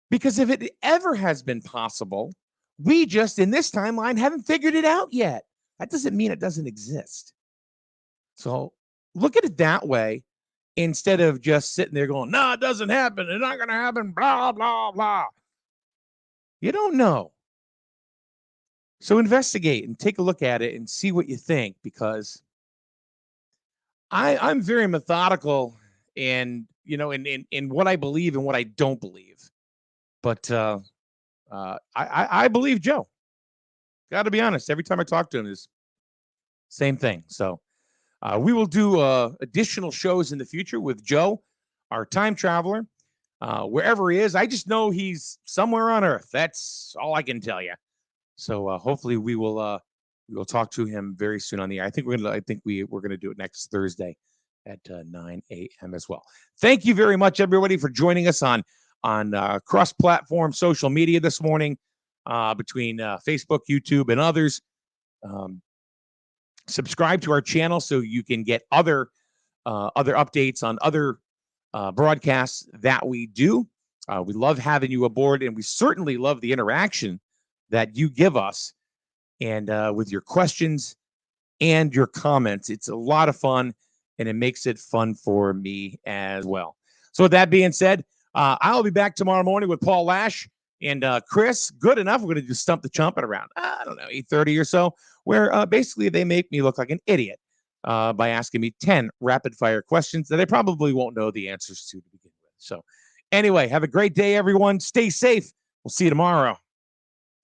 Because if it ever has been possible, we just in this timeline haven't figured it out yet. That doesn't mean it doesn't exist. So look at it that way instead of just sitting there going, no, it doesn't happen. It's not going to happen. Blah, blah, blah. You don't know. So investigate and take a look at it and see what you think, because I'm very methodical in what I believe and what I don't believe. But I believe Joe. Got to be honest. Every time I talk to him, is same thing. So we will do additional shows in the future with Joe, our time traveler, wherever he is. I just know he's somewhere on Earth. That's all I can tell you. So hopefully we will talk to him very soon on the air. I think we're gonna do it next Thursday at 9 a.m. as well. Thank you very much, everybody, for joining us on cross-platform social media this morning, between Facebook, YouTube, and others. Subscribe to our channel so you can get other updates on other broadcasts that we do. We love having you aboard, and we certainly love the interaction that you give us, and with your questions and your comments. It's a lot of fun, and it makes it fun for me as well. So with that being said, I'll be back tomorrow morning with Paul Lash and Chris. Good enough. We're going to do Stump the Chump at around, 8:30 or so, where basically they make me look like an idiot by asking me 10 rapid-fire questions that I probably won't know the answers to begin with. So anyway, have a great day, everyone. Stay safe. We'll see you tomorrow.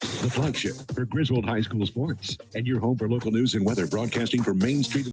The flagship for Griswold High School sports and your home for local news and weather, broadcasting from Main Street.